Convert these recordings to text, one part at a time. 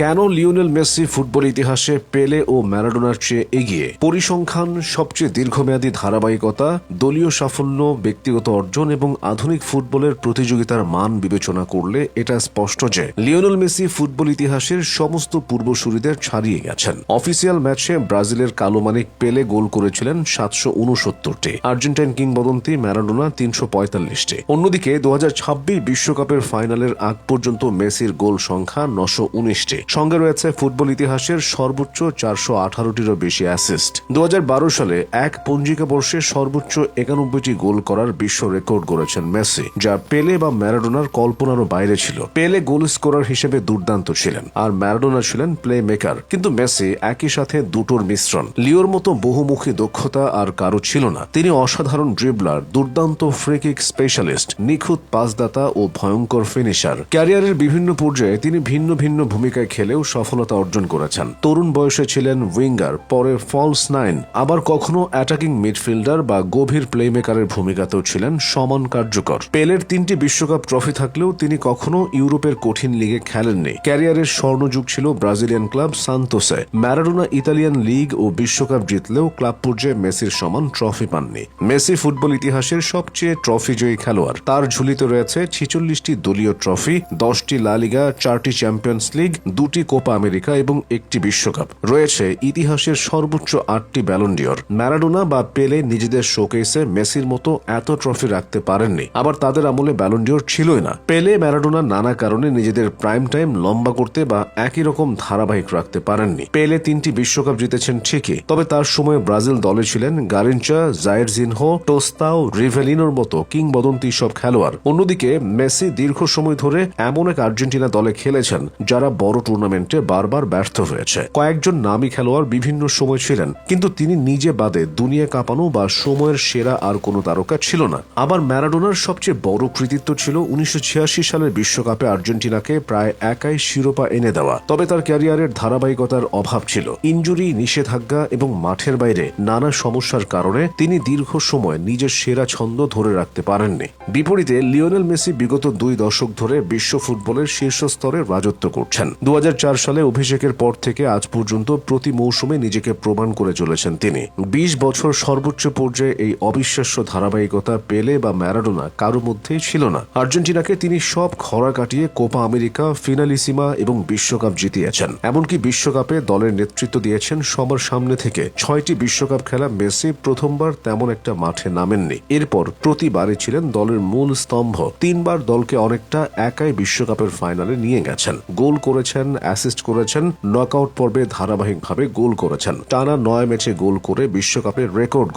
কেন Lionel Messi football ইতিহাসে পেলে ও ম্যারাডোনার চেয়ে এগিয়ে? পরিসংখ্যান, সবচেয়ে দীর্ঘমেয়াদী ধারাবাহিকতা, দলীয় সাফল্য, ব্যক্তিগত অর্জন এবং আধুনিক ফুটবলের প্রতিযোগিতার মান বিবেচনা করলে এটা স্পষ্ট যে লিওনেল মেসি ফুটবল ইতিহাসের সমস্ত পূর্বসূরিদের ছাড়িয়ে গেছেন। অফিসিয়াল ম্যাচে ব্রাজিলের কালো মানিক পেলে গোল করেছিলেন 769টি, আর্জেন্টাইন কিংবদন্তি ম্যারাডোনা 345টি। অন্যদিকে 2026 বিশ্বকাপের ফাইনালের আগ পর্যন্ত মেসির গোল সংখ্যা 919টি। সঙ্গে রয়েছে ফুটবল ইতিহাসের সর্বোচ্চ 418টিরও বেশি অ্যাসিস্ট। 2012 সালে এক পঞ্জিকা বর্ষে সর্বোচ্চ 91টি গোল করার বিশ্ব রেকর্ড গড়েছেন মেসি, যা পেলে বা ম্যারাডোনার কল্পনারও বাইরে ছিল। পেলে গোল স্কোরার হিসেবে দুর্দান্ত ছিলেন, আর ম্যারাডোনা ছিলেন প্লে মেকার। কিন্তু মেসি একই সাথে দুটোর মিশ্রণ। লিওর মতো বহুমুখী দক্ষতা আর কারো ছিল না। তিনি অসাধারণ ড্রিবলার, দুর্দান্ত ফ্রিকিক স্পেশালিস্ট, নিখুঁত পাসদাতা ও ভয়ঙ্কর ফিনিশার। ক্যারিয়ারের বিভিন্ন পর্যায়ে তিনি ভিন্ন ভিন্ন ভূমিকায় খেলেও সফলতা অর্জন করেছেন। তরুণ বয়সে ছিলেন উইঙ্গার, পরে ফলস নাইন, আবার কখনো অ্যাটাকিং মিডফিল্ডার বা গভীর প্লেমেকারের ভূমিকাতেও ছিলেন সমান কার্যকর। পেলের 3টি বিশ্বকাপ ট্রফি থাকলেও তিনি কখনো ইউরোপের কঠিন লিগে খেলেননি। ক্যারিয়ারের স্বর্ণযুগ ছিল ব্রাজিলিয়ান ক্লাব সান্তোসে। ম্যারাডোনা ইতালিয়ান লিগ ও বিশ্বকাপ জিতলেও ক্লাব পর্যায়ে মেসির সমান ট্রফি পাননি। মেসি ফুটবল ইতিহাসের সবচেয়ে ট্রফি জয়ী খেলোয়াড়। তার ঝুলিতে রয়েছে 46টি দলীয় ট্রফি, 10টি লা লিগা, 4টি চ্যাম্পিয়ন্স লিগ, 2টি কোপা আমেরিকা এবং 1টি বিশ্বকাপ। রয়েছে ইতিহাসের সর্বোচ্চ 8টি ব্যালন ডিওর। ম্যারাডোনা বা পেলে নিজেদের শোকেসে মেসির মতো এত ট্রফি রাখতে পারেননি, আবার তাদের আমলে ব্যালন ডিওর ছিলই না। পেলে, ম্যারাডোনা নানা কারণে নিজেদের প্রাইম টাইম লম্বা করতে বা একই রকম ধারাবাহিক রাখতে পারেননি। পেলে 3টি বিশ্বকাপ জিতেছেন ঠিকই, তবে তার সময় ব্রাজিল দলে ছিলেন গারিনচা, জাইরজিনহো, টোস্তাও, রিভেলিনোর মতো কিংবদন্তি সব খেলোয়াড়। অন্যদিকে মেসি দীর্ঘ সময় ধরে এমন এক আর্জেন্টিনা দলে খেলেছেন যারা বড় টুর্নামেন্টে বারবার ব্যর্থ হয়েছে। কয়েকজন নামী খেলোয়াড় বিভিন্ন সময় ছিলেন, কিন্তু তিনি নিজে বাদে দুনিয়া কাঁপানো বা সময়ের সেরা আর কোনো তারকা ছিল না। আবার ম্যারাডোনার সবচেয়ে বড় কৃতিত্ব ছিল 1986 সালের বিশ্বকাপে আর্জেন্টিনাকে প্রায় একাই শিরোপা এনে দেওয়া। তবে তার ক্যারিয়ারের ধারাবাহিকতার অভাব ছিল। ইনজুরি, নিষেধাজ্ঞা এবং মাঠের বাইরে নানা সমস্যার কারণে তিনি দীর্ঘ সময় নিজের সেরা ছন্দ ধরে রাখতে পারেননি। বিপরীতে লিওনেল মেসি বিগত 2 দশক ধরে বিশ্ব ফুটবলের শীর্ষ স্তরে রাজত্ব করছেন। 2004 সালে অভিষেকের পর থেকে আজ পর্যন্ত প্রতি মৌসুমে নিজেকে প্রমাণ করে চলেছেন তিনি। 20 বছর সর্বোচ্চ পর্যায়ে এই অবিশ্বাস্য ধারাবাহিকতা পেলে বা ম্যারাডোনা কারো মধ্যেই ছিল না। আর্জেন্টিনাকে তিনি সব খরা কাটিয়ে কোপা আমেরিকা, ফিনালিসিমা এবং বিশ্বকাপ জিতিয়েছেন। এমনকি বিশ্বকাপে দলের নেতৃত্ব দিয়েছেন সবার সামনে থেকে। 6টি বিশ্বকাপ খেলা মেসি প্রথমবার তেমন একটা মাঠে নামেননি। এরপর প্রতিবারই ছিলেন দলের মূল স্তম্ভ। 3 বার দলকে অনেকটা একাই বিশ্বকাপের ফাইনালে নিয়ে গেছেন। গোল করেছেন, অ্যাসিস্ট করেছেন, নকআউট পর্বে ধারাবাহিকভাবে গোল করেছেন। টানা 9 ম্যাচে গোল করে বিশ্বকাপের রেকর্ড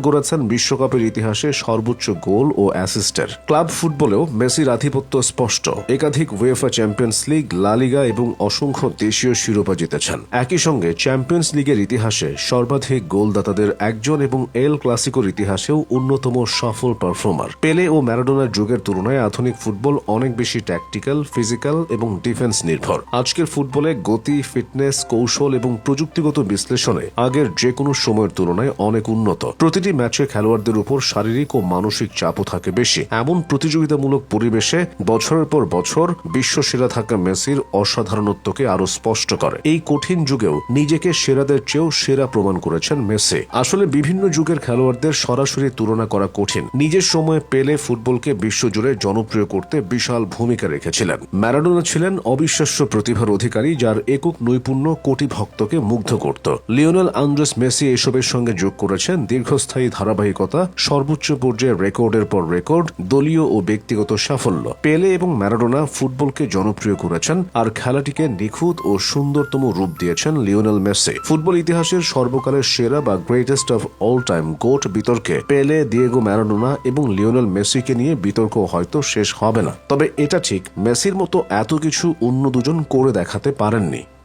গড়েছেন বিশ্বকাপের ইতিহাসে সর্বোচ্চ গোল ও অ্যাসিস্টের। ক্লাব ফুটবলেও মেসির আধিপত্য স্পষ্ট। একাধিক উয়েফা চ্যাম্পিয়ন্স লিগ, লা লিগা এবং অসংখ্য দেশীয় শিরোপা জিতেছেন। একই সঙ্গে চ্যাম্পিয়ন্স লিগের ইতিহাসে সর্বাধিক গোলদাতাদের একজন এবং এল ক্লাসিকোর ইতিহাসেও অন্যতম সফল পারফর্মার। পেলে ও ম্যারাডোনার যুগের তুলনায় আধুনিক ফুটবল অনেক বেশি ট্যাকটিক্যাল, ফিজিক্যাল এবং ডিফেন্স নির্ভর। আজকের ফুটবলে গতি, ফিটনেস, কৌশল এবং প্রযুক্তিগত বিশ্লেষণে আগের যে কোনো সময়ের তুলনায় অনেক উন্নত। প্রতিটি ম্যাচে খেলোয়াড়দের উপর শারীরিক ও মানসিক চাপও থাকে বেশি। এমন প্রতিযোগিতামূলক পরিবেশে বছরের পর বছর বিশ্বসেরা থাকা মেসির অসাধারণত্বকে আরো স্পষ্ট করে। এই কঠিন যুগেও নিজেকে সেরাদের চেয়েও সেরা প্রমাণ করেছেন মেসি। আসলে বিভিন্ন যুগের খেলোয়াড়দের সরাসরি তুলনা করা কঠিন। নিজের সময়ে পেলে ফুটবলকে বিশ্বজুড়ে জনপ্রিয় করতে বিশাল ভূমিকা রেখেছিলেন। ম্যারাডোনা ছিলেন অবিশ্বাস্য প্রতিভার অধিকারী, যার একক নৈপুণ্য কোটি ভক্তকে মুগ্ধ করত। লিওনেল আন্দ্রেস মেসি এসবের সঙ্গে যোগ করেছেন দীর্ঘস্থায়ী ধারাবাহিকতা, সর্বোচ্চ পর্যায়ে রেকর্ডের পর রেকর্ড, দলীয় ও ব্যক্তিগত সাফল্য। পেলে এবং ম্যারাডোনা ফুটবলকে জনপ্রিয় করেছেন, আর খেলাটিকে নিখুঁত ও সুন্দরতম রূপ দিয়েছেন লিওনেল মেসি। ফুটবল ইতিহাসের সর্বকালের সেরা বা greatest of all time goat বিতর্কে পেলে, দিয়েগো ম্যারাডোনা এবং লিওনেল মেসিকে নিয়ে বিতর্ক হয়তো শেষ হবে না। তবে এটা ঠিক, মেসির মতো এত কিছু অন্য দুজন করে দেখাতে পারেননি।